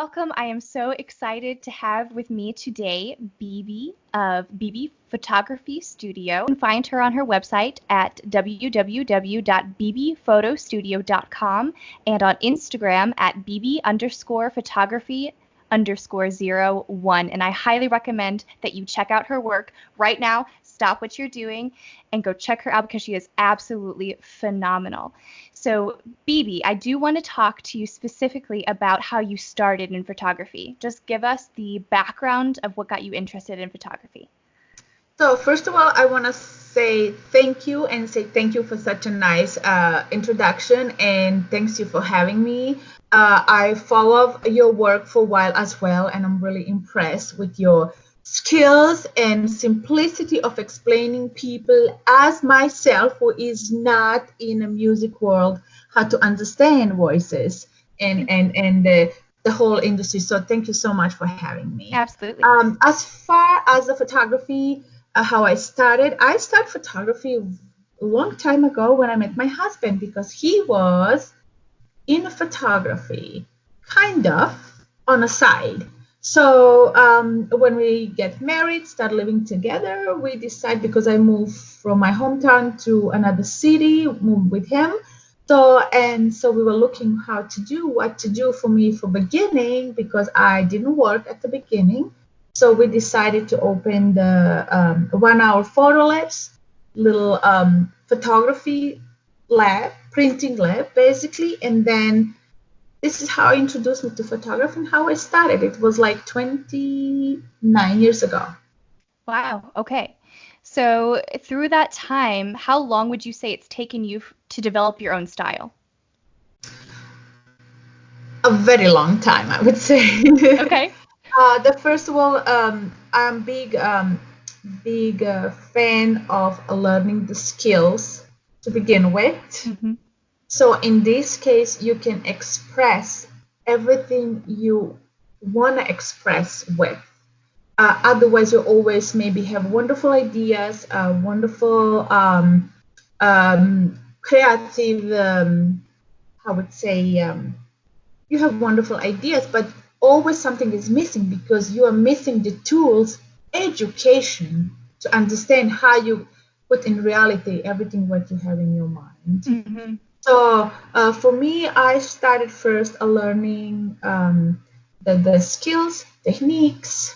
welcome. I am so excited to have with me today Bibi of Bibi Photography Studio. You can find her on her website at www.bbphotostudio.com and on Instagram at bb_photography_01. And I highly recommend that you check out her work right now. Stop what you're doing and go check her out because she is absolutely phenomenal. So, Bibi, I do want to talk to you specifically about how you started in photography. Just give us the background of what got you interested in photography. So first of all, I want to say thank you for such a nice introduction, and thanks you for having me. I follow your work for a while as well, and I'm really impressed with your skills and simplicity of explaining people as myself who is not in a music world how to understand voices and the whole industry. So thank you so much for having me. Absolutely. As far as the photography, how I started photography a long time ago when I met my husband, because he was in photography kind of on a side. So when we get married, start living together, we decide, because I moved from my hometown to another city, moved with him. So we were looking what to do for me for beginning, because I didn't work at the beginning. So we decided to open the 1 hour photo labs, little photography lab, printing lab basically. And then this is how I introduced me to photography and how I started. It was like 29 years ago. Wow. Okay. So through that time, how long would you say it's taken you to develop your own style? A very long time, I would say. Okay. The first of all, I'm big fan of learning the skills to begin with. Mm-hmm. So in this case, you can express everything you want to express with. Otherwise, you always maybe have wonderful ideas, wonderful creative, I would say, you have wonderful ideas, but always something is missing, because you are missing the tools, education, to understand how you put in reality everything what you have in your mind. Mm-hmm. So for me, I started first learning the skills, techniques,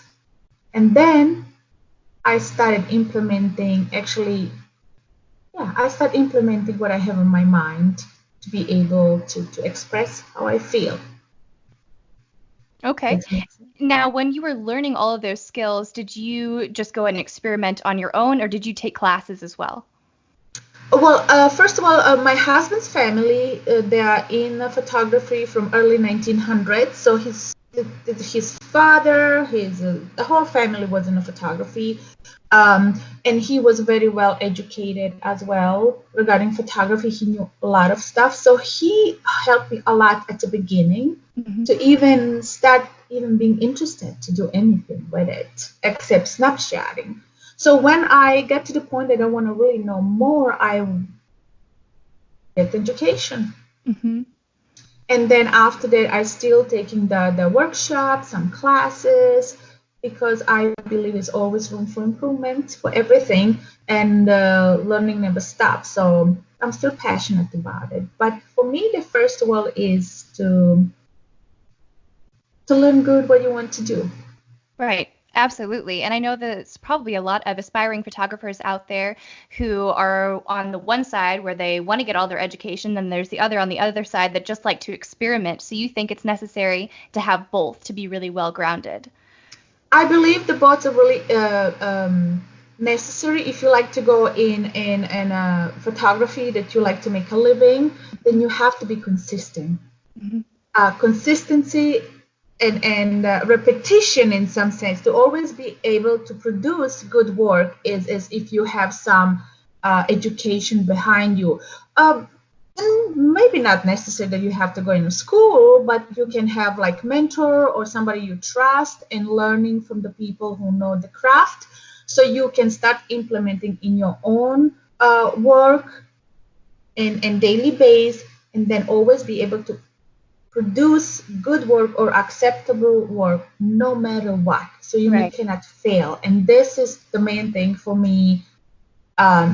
and then I started implementing. I started implementing what I have in my mind to be able to express how I feel. Okay. Now, when you were learning all of those skills, did you just go and experiment on your own, or did you take classes as well? Well, first of all, my husband's family, they are in photography from early 1900s. So his father, the whole family was in photography, and he was very well educated as well regarding photography. He knew a lot of stuff, so he helped me a lot at the beginning to even start being interested to do anything with it except snapshotting. So when I get to the point that I want to really know more, I get education. Mm-hmm. And then after that, I still taking the workshops, some classes, because I believe there's always room for improvement for everything, and learning never stops. So I'm still passionate about it. But for me, the first of all is to learn good what you want to do. Right. Absolutely. And I know that it's probably a lot of aspiring photographers out there who are on the one side where they want to get all their education, then there's the other on the other side that just like to experiment. So you think it's necessary to have both to be really well grounded? I believe the both are really necessary. If you like to go in photography, that you like to make a living, then you have to be consistent. Mm-hmm. Consistency and repetition, in some sense, to always be able to produce good work is if you have some education behind you. And maybe not necessary that you have to go in a school, but you can have like mentor or somebody you trust, and learning from the people who know the craft, so you can start implementing in your own work and daily base, and then always be able to produce good work or acceptable work no matter what. So you Right. cannot fail. And this is the main thing for me, um,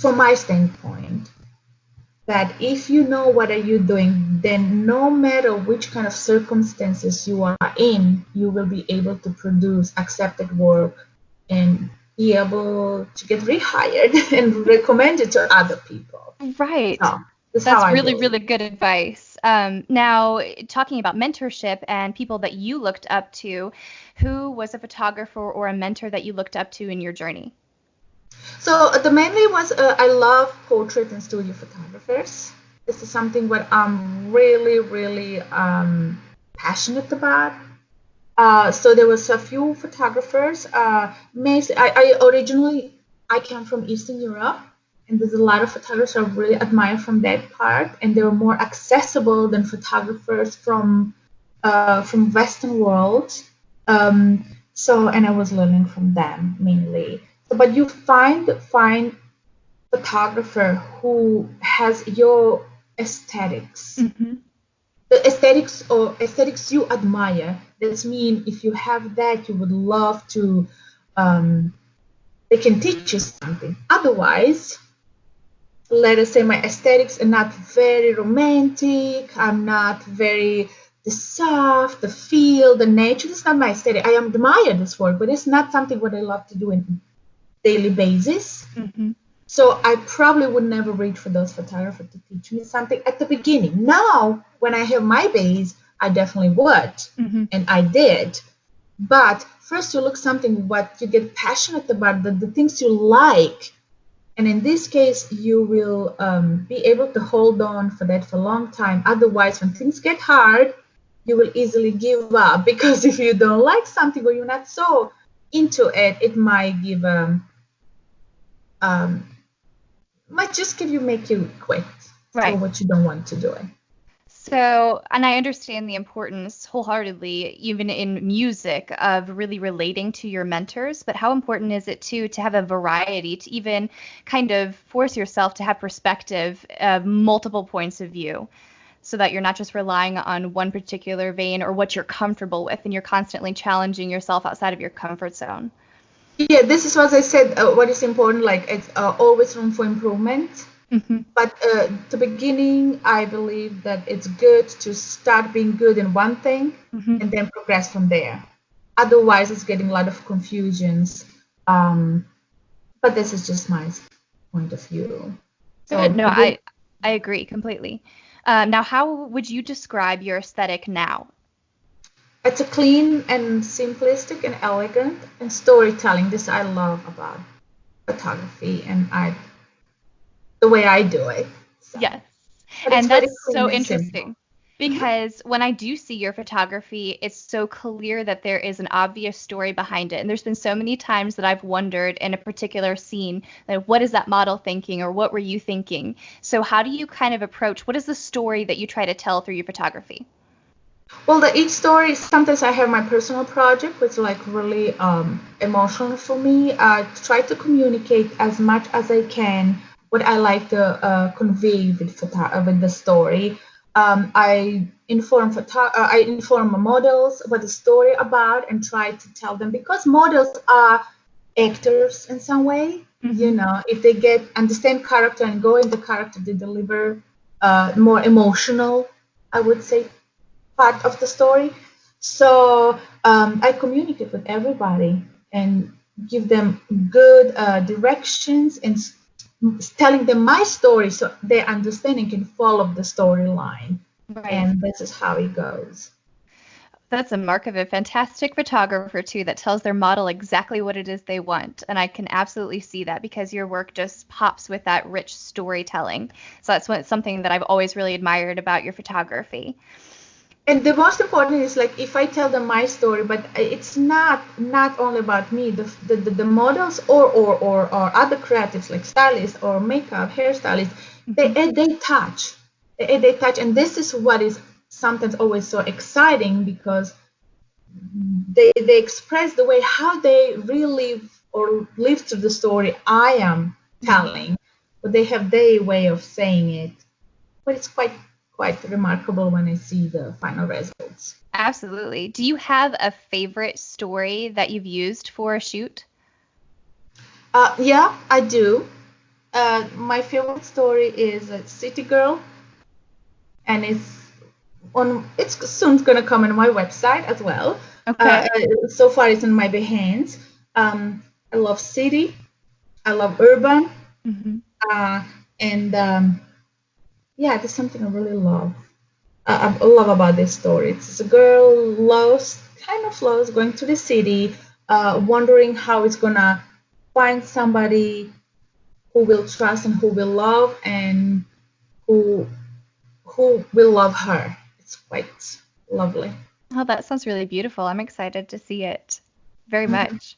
from my standpoint, that if you know what are you doing, then no matter which kind of circumstances you are in, you will be able to produce accepted work and be able to get rehired and recommend it to other people. Right. So that's how That's I really, believe. really good advice. Now, talking about mentorship and people that you looked up to, who was a photographer or a mentor that you looked up to in your journey? So the mainly was I love portrait and studio photographers. This is something what I'm really, really passionate about. So there was a few photographers. I originally I come from Eastern Europe, and there's a lot of photographers I really admire from that part, and they were more accessible than photographers from Western world. Um, so and I was learning from them mainly. So, but you find photographer who has your aesthetics, Hmm. the aesthetics or aesthetics you admire. That's mean if you have that, you would love to. Um, they can teach you something. Otherwise, let us say my aesthetics are not very romantic. I'm not very the soft, the feel, the nature. It's not my aesthetic. I admire this work, but it's not something what I love to do on daily basis. Hmm. So I probably would never reach for those photographers to teach me something at the beginning. Now, when I have my base, I definitely would, Hmm. and I did. But first, you look something what you get passionate about, the things you like, and in this case, you will be able to hold on for that for a long time. Otherwise, when things get hard, you will easily give up because if you don't like something or you're not so into it, it might um, just give you make you quit for Right. what you don't want to do it. So, and I understand the importance wholeheartedly, even in music, of really relating to your mentors, but how important is it too to have a variety, to even kind of force yourself to have perspective of multiple points of view, so that you're not just relying on one particular vein or what you're comfortable with, and you're constantly challenging yourself outside of your comfort zone. Yeah, this is what I said. What is important, like it's always room for improvement. Hmm. But the beginning, I believe that it's good to start being good in one thing Hmm. and then progress from there. Otherwise, it's getting a lot of confusions. Um, but this is just my point of view. Good. So No, I believe I agree completely. Now, how would you describe your aesthetic now? it's a clean and simplistic and elegant and storytelling. This I love about photography and I the way I do it. So, Yes. but it's And very that's clean so and simple. interesting Mhm. because when I do see your photography, it's so clear that there is an obvious story behind it. And there's been so many times that I've wondered in a particular scene, like, what is that model thinking or what were you thinking? So, how do you kind of approach what is the story that you try to tell through your photography? Well, each story, sometimes I have my personal project, which is like really emotional for me. I try to communicate as much as I can what I like to convey with the story. I inform models what the story about and try to tell them because models are actors in some way. You Hmm. know, if they get understand character and go in the character, they deliver more emotional, I would say, part of the story. So I communicate with everybody and give them good directions and telling them my story so they understand and can follow the storyline. Right. And this is how it goes. That's a mark of a fantastic photographer, too, that tells their model exactly what it is they want. And I can absolutely see that because your work just pops with that rich storytelling. So something that I've always really admired about your photography. And the most important is like if I tell them my story, but it's not only about me. The models or other creatives like stylists or makeup hairstylists, Hmm. they touch, they touch, and this is what is sometimes always so exciting because they express the way how they relive or live through the story I am Hmm. telling, but they have their way of saying it, but it's quite quite remarkable when I see the final results. Absolutely. Do you have a favorite story that you've used for a shoot? Yeah, I do. My favorite story is a City Girl, and it's soon gonna come on my website as well. Okay. So far, it's in my Behance. I love city. I love urban, Hmm. uh, and yeah, there's something I really love. I love about this story. It's a girl lost, kind of lost, going to the city, wondering how it's gonna find somebody who will trust and who will love and who who will love her. It's quite lovely. Oh, that sounds really beautiful. I'm excited to see it very Mhm. much.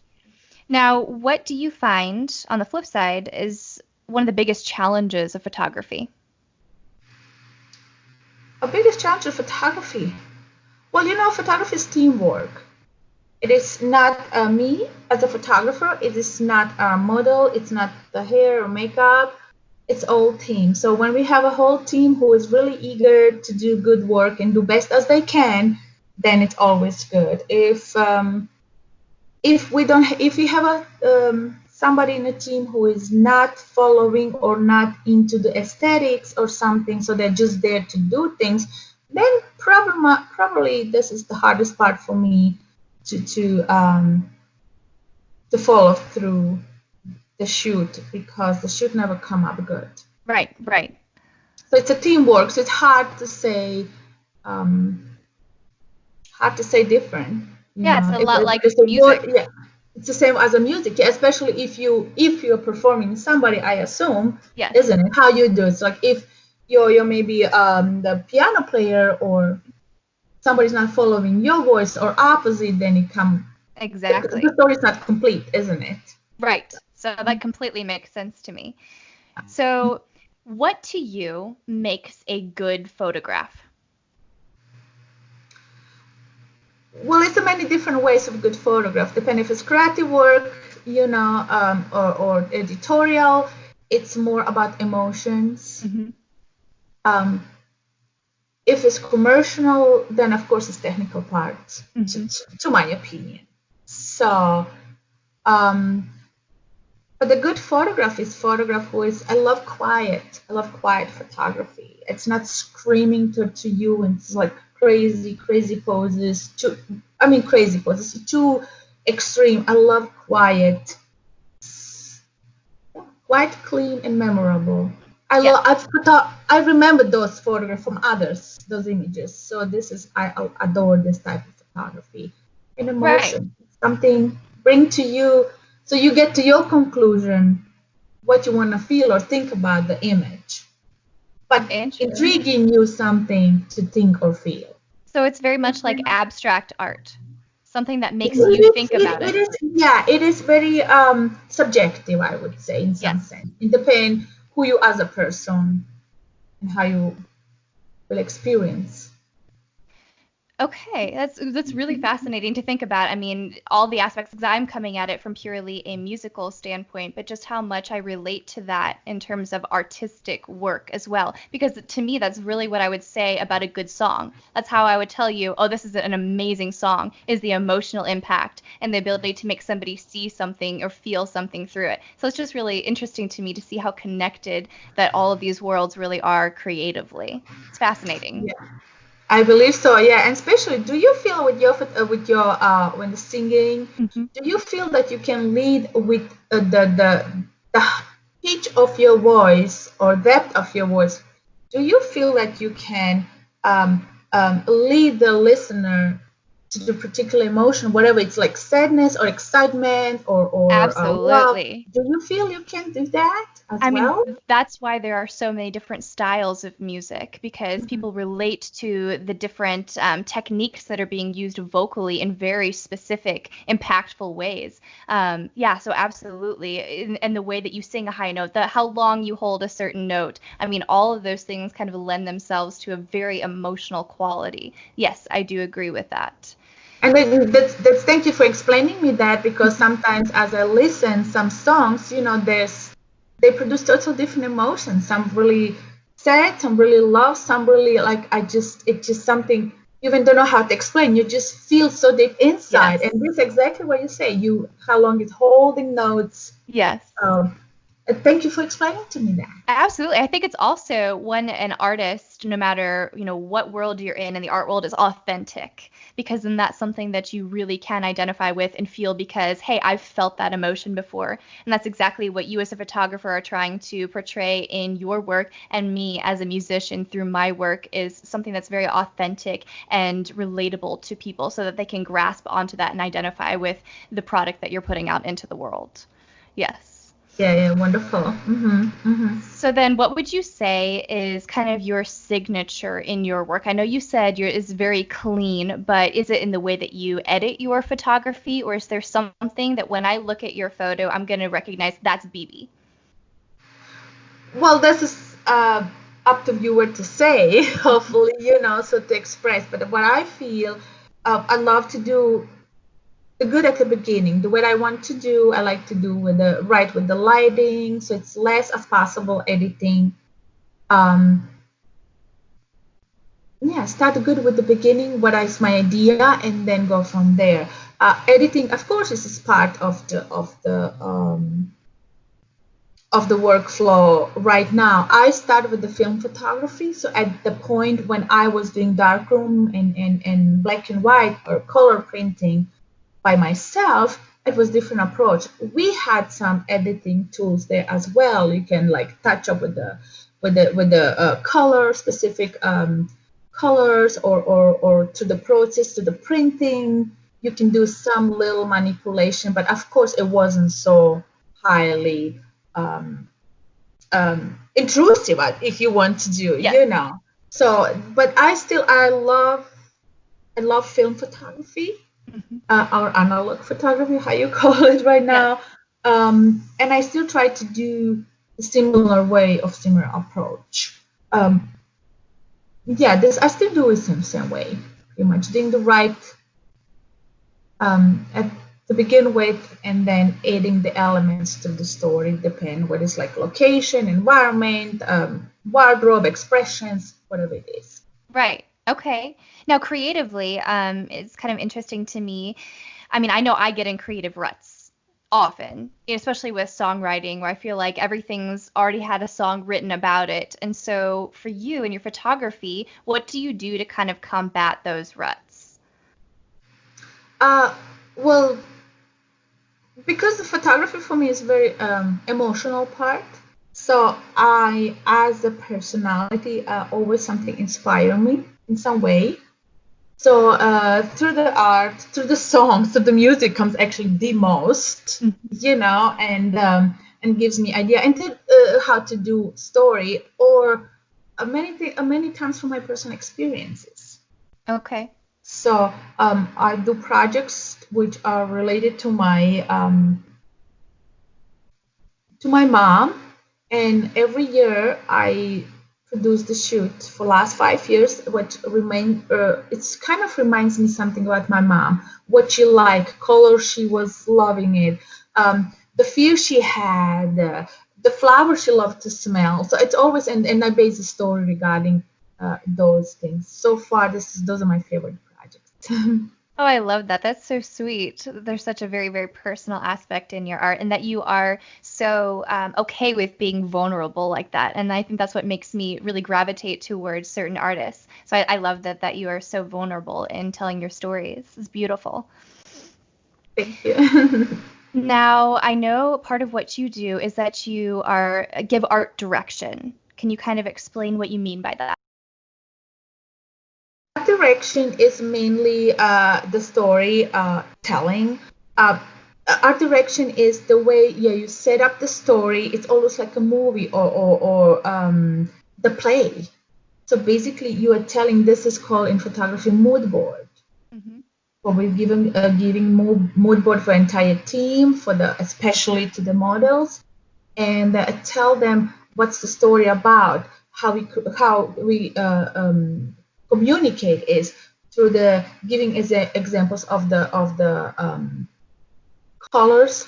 Now, what do you find on the flip side is one of the biggest challenges of photography? A biggest challenge of photography. Well, photography is teamwork. It is not me as a photographer. It is not a model. It's not the hair or makeup. It's all team. So when we have a whole team who is really eager to do good work and do best as they can, then it's always good. If we have somebody in a team who is not following or not into the aesthetics or something, so they're just there to do things, then probably this is the hardest part for me to follow through the shoot, because the shoot never come up good. Right, right. So it's a teamwork, so it's um, hard to say different. Yeah, it's a If lot like there's a word, music. yeah, it's the same as a music, yeah, especially if you're performing somebody, I assume, Yes, isn't it? How you do it. So like if you're maybe the piano player, or somebody's not following your voice, or opposite, then the exactly. story's not complete, isn't it? Right. So that completely makes sense to me. So, what to you makes a good photograph? Well, it's a many different ways of good photograph, depending if it's creative work, or editorial. It's more about emotions. Hmm. Um, if it's commercial, then of course it's technical part, Hmm. to my opinion. So, um, but the good photograph is photograph who is. I love quiet. I love quiet photography. It's not screaming to you, and it's like crazy poses. Crazy poses. Too extreme. I love quiet, quite clean and memorable. Yes. I remember those photographs from others, those images. So I adore this type of photography. An Right. emotion, something bring to you, so you get to your conclusion what you want to feel or think about the image, but Interesting. intriguing you something to think or feel. So it's very much like abstract art, something that It makes you is, think about it it. is, yeah, it is very subjective, I would say, in some Yes. sense. It depends who you as a person and how you will experience. Okay, that's really fascinating to think about. I mean, all the aspects, because I'm coming at it from purely a musical standpoint, but just how much I relate to that in terms of artistic work as well. Because to me, that's really what I would say about a good song. That's how I would tell you, oh, this is an amazing song, is the emotional impact and the ability to make somebody see something or feel something through it. So it's just really interesting to me to see how connected that all of these worlds really are creatively. It's fascinating. Yeah, I believe so. Yeah, and especially, do you feel with your when the singing, Hmm. do you feel that you can lead with the pitch of your voice or depth of your voice? Do you feel that you can lead the listener to the particular emotion, whatever it's like sadness or excitement or love? Absolutely. Do you feel you can do that as I mean, well? that's why there are so many different styles of music because Mhm. people relate to the different techniques that are being used vocally in very specific, impactful ways. Yeah, so absolutely. And the way that you sing a high note, how long you hold a certain note. I mean, all of those things kind of lend themselves to a very emotional quality. Yes, I do agree with that. And then that's thank you for explaining me that, because Mhm. sometimes as I listen some songs, they produce total different emotions. Some really sad, some really love, some really like it's just something you even don't know how to explain. You just feel so deep inside, Yes. and this is exactly what you say. You how long is holding notes. Yes. Um, thank you for explaining to me that. Absolutely. I think it's also when an artist, no matter, what world you're in the art world is authentic, because then that's something that you really can identify with and feel because, hey, I've felt that emotion before. And that's exactly what you as a photographer are trying to portray in your work, and me as a musician through my work is something that's very authentic and relatable to people so that they can grasp onto that and identify with the product that you're putting out into the world. Yes. Yeah, yeah, wonderful. So then what would you say is kind of your signature in your work? I know you said your is very clean, but is it in the way that you edit your photography, or is there something that when I look at your photo, I'm going to recognize that's Bibi? Well, this is up to viewer to say, hopefully, so to express. But what I feel, I love to do the good at the beginning. The way I want to do, I like to do with the lighting, so it's less as possible editing. Um, yeah, start good with the beginning. What is my idea, and then go from there. Editing, of course, is part of the workflow right now. I started with the film photography. So at the point when I was doing darkroom and black and white or color printing by myself, it was different approach. We had some editing tools there as well. You can like touch up with the color specific colors or to the process to the printing. You can do some little manipulation, but of course it wasn't so highly um, intrusive if you want to do, Yes. So, but I love film photography, Mhm. or analog photography, how you call it right Yes. now. And I still try to do a similar approach. Um, yeah, this I still do it same way, pretty much doing the right at to begin with, and then adding the elements to the story, depend what is like location, environment, wardrobe, expressions, whatever it is. Right. Okay. Now, creatively, it's kind of interesting to me. I mean, I know I get in creative ruts often, especially with songwriting, where I feel like everything's already had a song written about it. And so, for you and your photography, what do you do to kind of combat those ruts? Uh, well, because the photography for me is very emotional part. So I, as a personality, always something inspire me in some way. So through the art, through the songs, so the music comes actually the most, and gives me idea and how to do story or many times from my personal experiences. Okay. So I do projects which are related to my mom, and every year I produce the shoot for last 5 years, which it's kind of reminds me something about my mom, what she liked, color she was loving it, the feel she had, the flower she loved to smell. So it's always and I base the story regarding those things. So far, those are my favorite projects. Oh, I love that. That's so sweet. There's such a very, very personal aspect in your art, and that you are so okay with being vulnerable like that. And I think that's what makes me really gravitate towards certain artists. So I love that you are so vulnerable in telling your stories. It's beautiful. Thank you. Now, I know part of what you do is that you are give art direction. Can you kind of explain what you mean by that? Direction is mainly the story telling. Uh, Art direction is the way, yeah, you set up the story. It's almost like a movie or the play. So basically, you are telling, this is called in photography mood board. Hmm. So we're giving mood board for entire team, for the especially to the models, and tell them what's the story about. How we communicate is through the giving examples of the colors,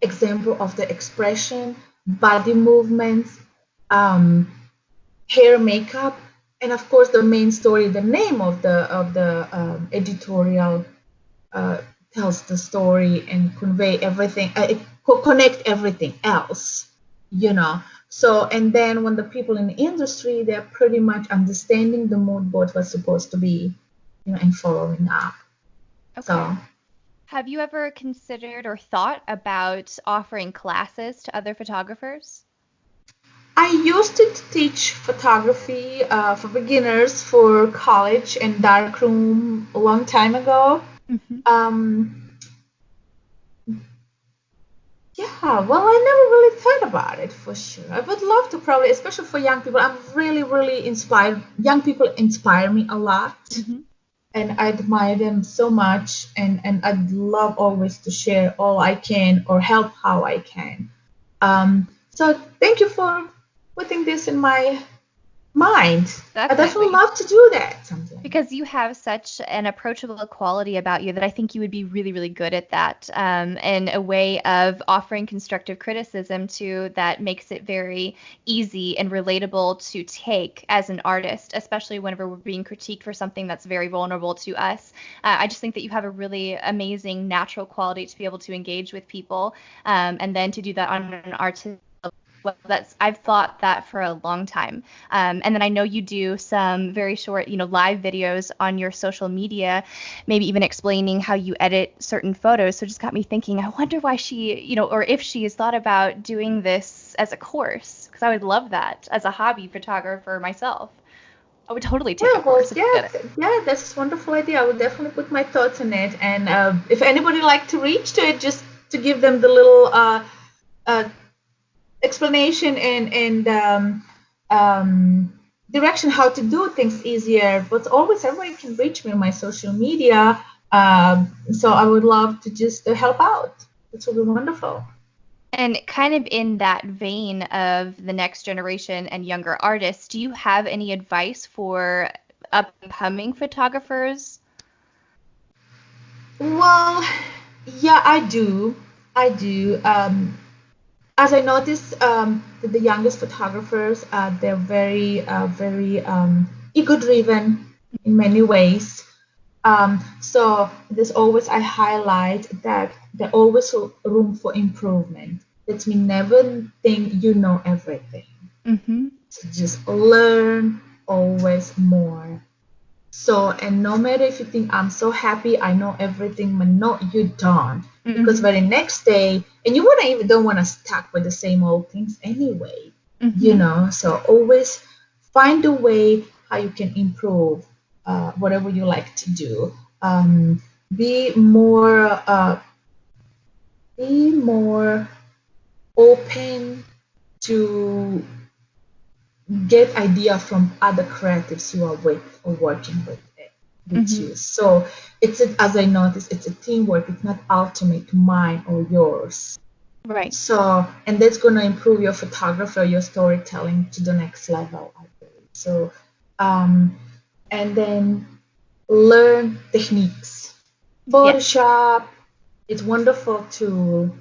example of the expression, body movements, um, hair, makeup, and of course the main story, the name of the editorial uh, tells the story and convey everything, connect everything else, you know. So, and then when the people in the industry, they're pretty much understanding the mood board was supposed to be, and following up. Okay. So Have you ever considered or thought about offering classes to other photographers? I used to teach photography for beginners for college and darkroom a long time ago. Hmm. Um, Yeah, well, I never really thought about it for sure. I would love to probably, especially for young people. I'm really, really inspired. Young people inspire me a lot, Hmm. and I admire them so much. And I'd love always to share all I can or help how I can. So thank you for putting this in my mind. I definitely Definitely. love to do that sometime. Because you have such an approachable quality about you that I think you would be really, really good at that, and a way of offering constructive criticism too that makes it very easy and relatable to take as an artist, especially whenever we're being critiqued for something that's very vulnerable to us. I just think that you have a really amazing natural quality to be able to engage with people, and then to do that on an artistic well, that's I've thought that for a long time. And then I know you do some very short, live videos on your social media, maybe even explaining how you edit certain photos. So it just got me thinking, I wonder why she, or if she has thought about doing this as a course, because I would love that as a hobby photographer myself. I would totally take a Yeah, well, course if you yeah, did it. yeah, that's a wonderful idea. I would definitely put my thoughts on it. And if anybody like to reach to it, just to give them the little uh, explanation and direction how to do things easier. But always, everybody can reach me on my social media. So I would love to just help out. This will be wonderful. And kind of in that vein of the next generation and younger artists, do you have any advice for upcoming photographers? Well, yeah, I do. I do. As I noticed, that the youngest photographers, they're very ego-driven in many ways. So there's always I highlight that there's always room for improvement. That means never think you know everything. Mm-hmm. So just learn always more. So, and no matter if you think I'm so happy, I know everything, but no, you don't. Because Mm-hmm. very next day, and you wanna even don't wanna stuck with the same old things anyway, Mm-hmm. So always find a way how you can improve whatever you like to do. Be more open to get idea from other creatives you are with or working with Mm-hmm. you. So as I noticed, it's a teamwork. It's not ultimate mine or yours. Right. So, and that's going to improve your photography or your storytelling to the next level, I believe. So, um, and then learn techniques. Yes. Photoshop, it's wonderful tool.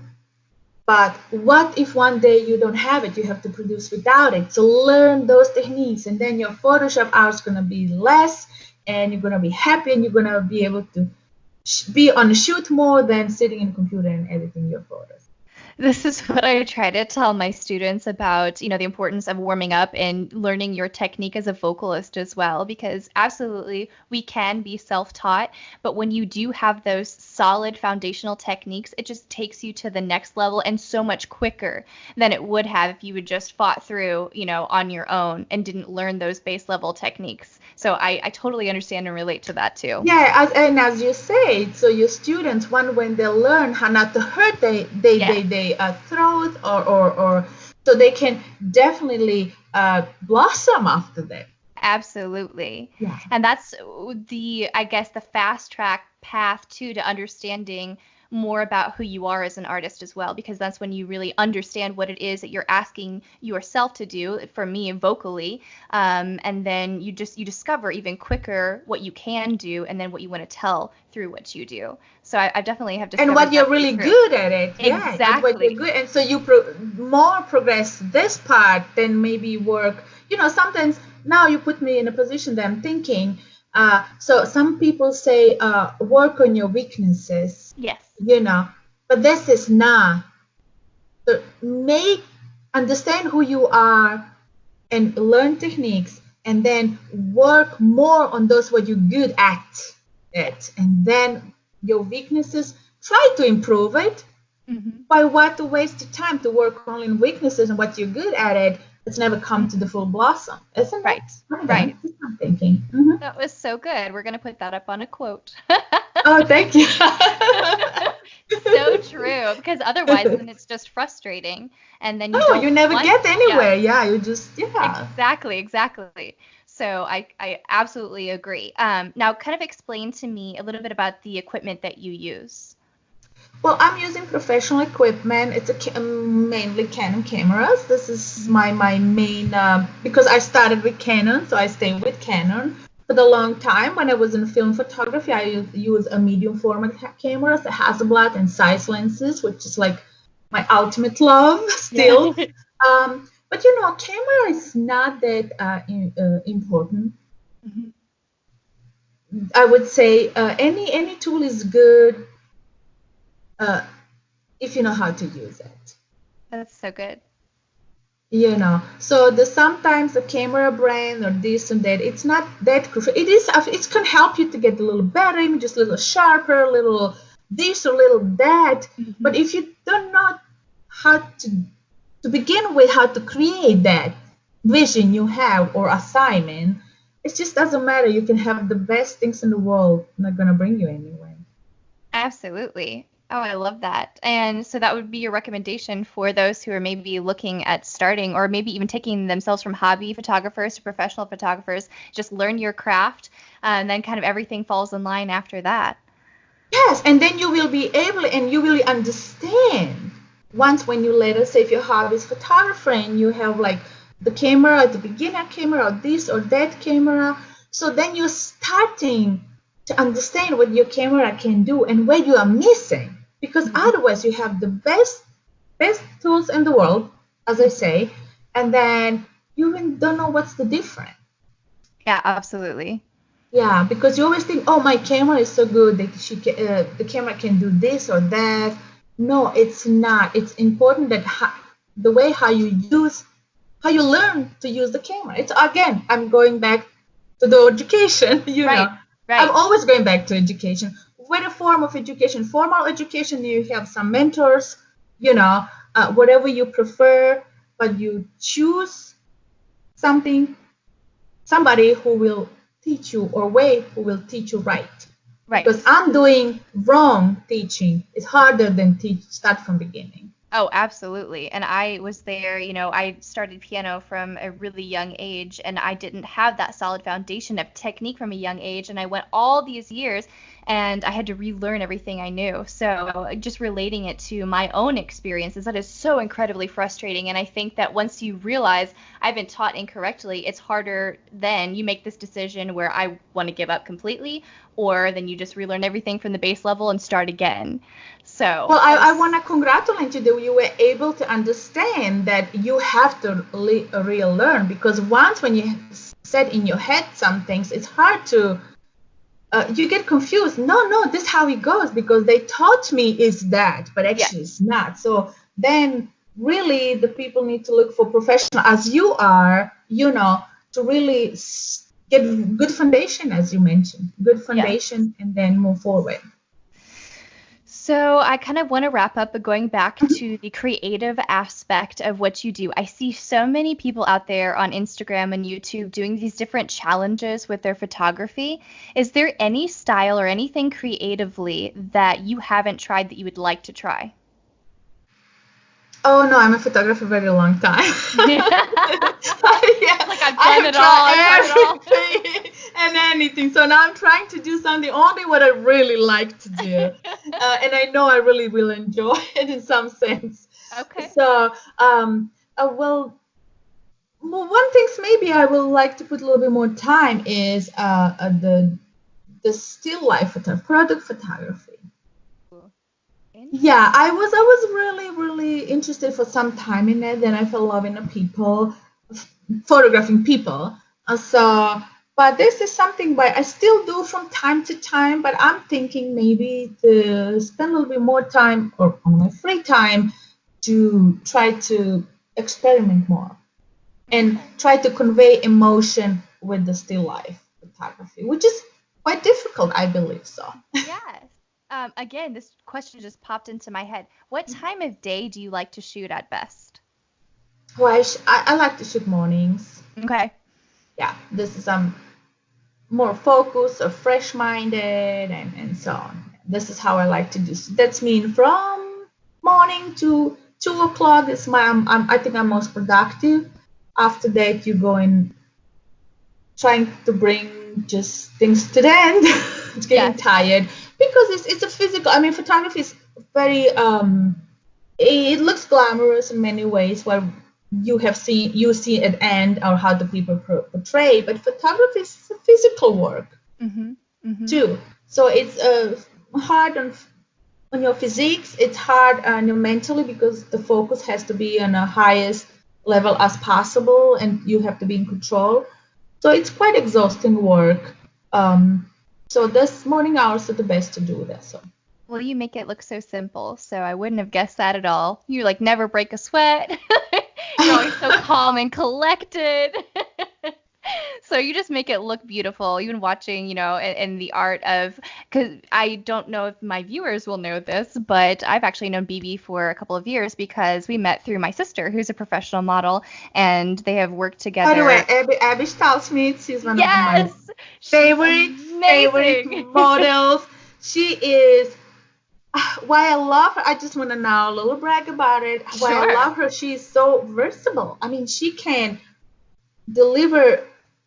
But what if one day you don't have it? You have to produce without it. So learn those techniques, and then your Photoshop hours gonna be less, and you're gonna be happy, and you're gonna be able to be on a shoot more than sitting in a computer and editing your photos. This is what I try to tell my students about, the importance of warming up and learning your technique as a vocalist as well, because absolutely we can be self-taught, but when you do have those solid foundational techniques, it just takes you to the next level and so much quicker than it would have if you had just fought through, on your own and didn't learn those base level techniques. So I totally understand and relate to that too. Yeah, as you say, so your students, when they learn how not to hurt Yes. they throat or so they can definitely blossom after that. Absolutely. Yeah. And that's I guess, the fast track path too to understanding more about who you are as an artist as well, because that's when you really understand what it is that you're asking yourself to do, for me, vocally. And then you discover even quicker what you can do and then what you want to tell through what you do. So I definitely have discovered And what you're that really true. good at it. Yeah, and what you're Exactly. good. And so you more progress this part than maybe work. Sometimes now you put me in a position that I'm thinking. So some people say work on your weaknesses, Yes. but this is not. So understand who you are and learn techniques, and then work more on those what you're good at it, and then your weaknesses, try to improve it. Mm-hmm. Why what to waste the time to work only on weaknesses and what you're good at it? It's never come to the full blossom, isn't it? Right. Right. That's what I'm thinking. Mm-hmm. That was so good. We're going to put that up on a quote. Oh, thank you. So true, because otherwise then it's just frustrating and then you Oh, don't you never want, get yeah, anywhere. Yeah, you just, yeah. exactly. So I absolutely agree. Now kind of explain to me a little bit about the equipment that you use. Well, I'm using professional equipment. It's mainly Canon cameras. This is my main, because I started with Canon, so I stayed with Canon for the long time. When I was in film photography, I used a medium format cameras, the Hasselblad and size lenses, which is like my ultimate love Yeah. still. But camera is not that important. Mhm. I would say any tool is good uh, if you know how to use it. That's so good. So sometimes the camera brand or this and that, it's not that crucial. It can help you to get a little better images, a little sharper, a little this or little that. But Mhm. if you don't know how to begin with, how to create that vision you have or assignment, it just doesn't matter. You can have the best things in the world, not gonna bring you anywhere. Absolutely. Oh, I love that. And so that would be your recommendation for those who are maybe looking at starting or maybe even taking themselves from hobby photographers to professional photographers. Just learn your craft, and then kind of everything falls in line after that. Yes, and then you will be able and you will understand once when you let us say if your hobby is photographer and you have like the camera, the beginner camera, or this or that camera. So then you're starting to understand what your camera can do and where you are missing. Because Mhm. otherwise you have the best tools in the world, as I say, and then you even don't know what's the difference. Yeah, absolutely. Yeah, because you always think, oh, my camera is so good that the camera can do this or that. No, it's not. It's important that the way how you learn to use the camera. It's again, I'm going back to the education. Right, I'm right. always going back to education. With a form of education, formal education, you have some mentors. Whatever you prefer, but you choose something somebody who will teach you or way who will teach you right because Right. I'm doing wrong teaching. It's harder than start from beginning. Oh, absolutely. And I was there, I started piano from a really young age and I didn't have that solid foundation of technique from a young age. And I went all these years and I had to relearn everything I knew. So just relating it to my own experiences, that is so incredibly frustrating. And I think that once you realize I've been taught incorrectly, it's harder then you make this decision where I want to give up completely, or then you just relearn everything from the base level and start again. So Well, that I want was to congratulate you that you were able to understand that you have to real learn because once when you set in your head some things, it's hard to you get confused. No, this is how it goes because they taught me is that, but actually yes. it's not. So then really the people need to look for professional as you are, to really get good foundation as you mentioned, good Yes. foundation and then move forward. So I kind of want to wrap up, but going back to the creative aspect of what you do. I see so many people out there on Instagram and YouTube doing these different challenges with their photography. Is there any style or anything creatively that you haven't tried that you would like to try? Oh no, I'm a photographer for a very long time. Like Yeah, I've I done have it all. I've tried tried it all. everything. and anything. So now I'm trying to do something only what I really like to do, and I know I really will enjoy it in some sense. Okay. So, well, one thing maybe I would like to put a little bit more time is the still life product photography. Ooh, Yeah, interesting. I was really interested for some time in it. Then I fell in love in the people, photographing people. So, but this is something but I still do from time to time. But I'm thinking maybe to spend a little bit more time or on my free time to try to experiment more and Okay. try to convey emotion with the still life photography, which is quite difficult, I believe so. Yes. Again, this question just popped into my head. What time of day do you like to shoot at best? Well, I like to shoot mornings. Okay. Yeah, this is more focused or fresh minded and so on. This is how I like to do. So that's mean from morning to 2 o'clock is I think I'm most productive. After that, you go in trying to bring just things to the end. It's getting Yes. tired because it's a physical. I mean, photography is very it looks glamorous in many ways where you see at end or how the people portray, but photography is a physical work Mm-hmm. Mm-hmm. too. So it's hard on your physiques. It's hard on your mentally because the focus has to be on the highest level as possible, and you have to be in control. So it's quite exhausting work. Um, so this morning hours are the best to do that. So Well, you make it look so simple, so I wouldn't have guessed that at all. You like never break a sweat. You're always so calm and collected. So you just make it look beautiful, even watching, in the art of, because I don't know if my viewers will know this, but I've actually known Bibi for a couple of years because we met through my sister, who's a professional model, and they have worked by the way, together. Abby Stallsmith, she's one of my Yes, she's favorite amazing. models. She is why I love her. I just want to now a little brag about it. Why I Sure. love her, she's so versatile. I mean, she can deliver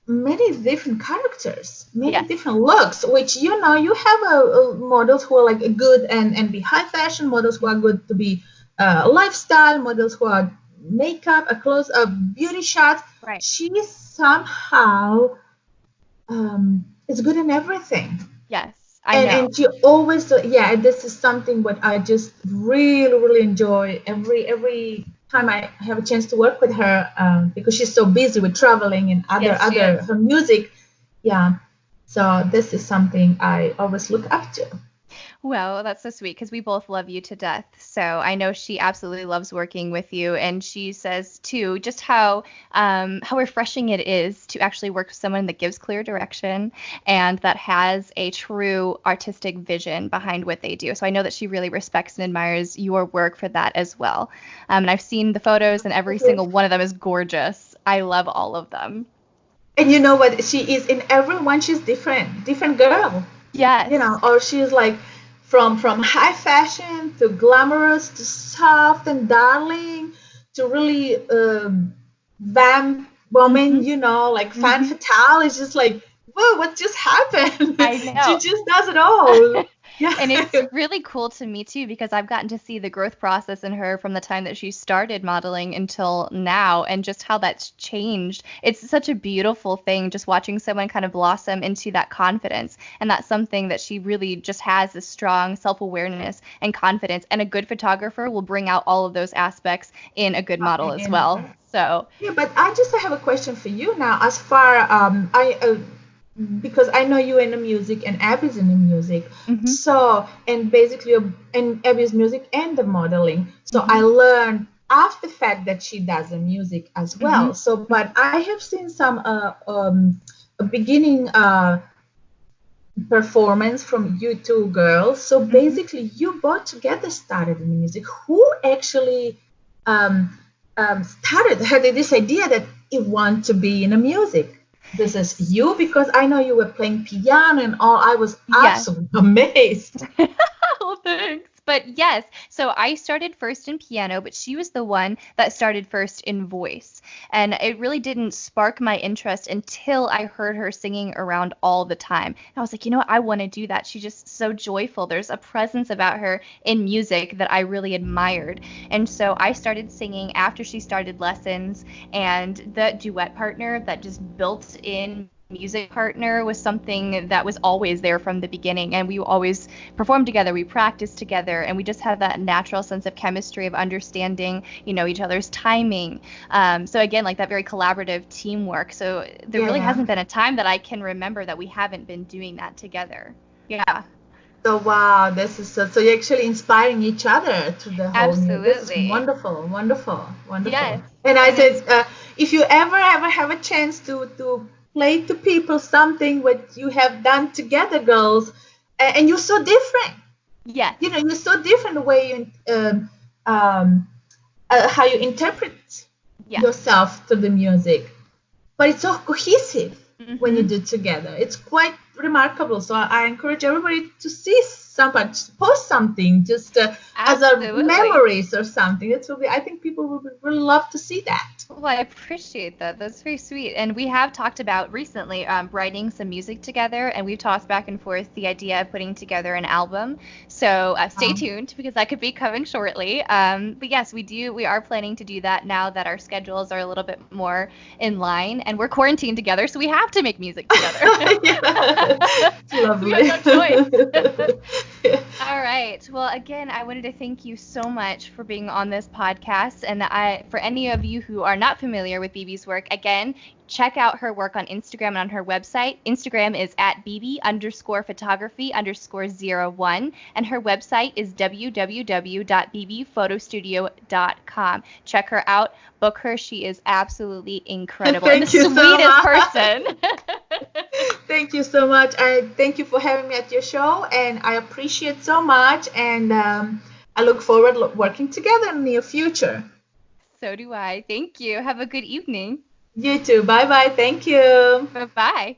many different characters, many Yes. different looks. Which you have models who are like good and be high fashion, models who are good to be lifestyle, models who are makeup, a close up, beauty shots. Right. She somehow is good in everything. Yes, I And know. she always yeah, this is something what I just really enjoy every time I have a chance to work with her, because she's so busy with traveling and Yes, she other is. her music. Yeah, so this is something I always look up to. Well, that's so sweet because we both love you to death. So I know she absolutely loves working with you, and she says too just how refreshing it is to actually work with someone that gives clear direction and that has a true artistic vision behind what they do. So I know that she really respects and admires your work for that as well. And I've seen the photos, and every single one of them is gorgeous. I love all of them. And you know what, she is in everyone, she's different girl, Yes. or she's like from high fashion to glamorous to soft and darling to really vamp woman, Hmm. like fan Hmm. fatale. It's just like, whoa, what just happened? I She know. just does it all. Yeah. And it's really cool to me too because I've gotten to see the growth process in her from the time that she started modeling until now and just how that's changed. It's such a beautiful thing just watching someone kind of blossom into that confidence. And that's something that she really just has this strong self-awareness and confidence. And a good photographer will bring out all of those aspects in a good model as And well. So, yeah, but I just have a question for you now. As far I because I know you in the music and Abby's in the music. mhm, So and basically in Abby's music and the modeling. So I mhm, learned after the fact that she does the music as mhm, well. So but I have seen some a beginning performance from you two girls. So mhm. basically you both together started in music. Who actually um, had this idea that you want to be in a music? This is you, because I know you were playing piano and all. I was Yes. absolutely amazed. Oh, thanks. But yes, so I started first in piano, but she was the one that started first in voice. And it really didn't spark my interest until I heard her singing around all the time. And I was like, you know what? I want to do that. She's just so joyful. There's a presence about her in music that I really admired. And so I started singing after she started lessons, and the duet partner, that just built in music partner, was something that was always there from the beginning, and we always performed together, we practiced together, and we just had that natural sense of chemistry of understanding, each other's timing. So again, like that very collaborative teamwork. So there really Yeah. hasn't been a time that I can remember that we haven't been doing that together. Yeah. So wow, this is so you're actually inspiring each other through the whole new. This is Absolutely. wonderful, wonderful, wonderful. Yes. And I And said, it's if you ever have a chance to play to people something what you have done together, girls, and you're so different. yes. You're so different the way you um, how you interpret Yeah. yourself to the music, but it's so cohesive when you Mhm. do it together. It's quite remarkable. So I encourage everybody to see somebody, post something, just as a Absolutely. memories or something. It will be. I think people will really love to see that. Well, I appreciate that. That's very sweet. And we have talked about recently writing some music together, and we've tossed back and forth the idea of putting together an album. So stay Um, tuned because that could be coming shortly. But yes, we are planning to do that now that our schedules are a little bit more in line, and we're quarantined together, so we have to make music together. yeah, it's We have lovely. no choice. All right. Well, again, I wanted to thank you so much for being on this podcast. And for any of you who are not familiar with Bibi's work, again, check out her work on Instagram and on her website. Instagram is at Bibi_photography_01. And her website is www.bbphotostudio.com. Check her out. Book her. She is absolutely incredible and the Thank you so sweetest much. person. Thank you so much. I thank you for having me at your show, and I appreciate so much. And I look forward working together in the near future. So do I. Thank you. Have a good evening. You too. Bye bye. Thank you. Bye bye.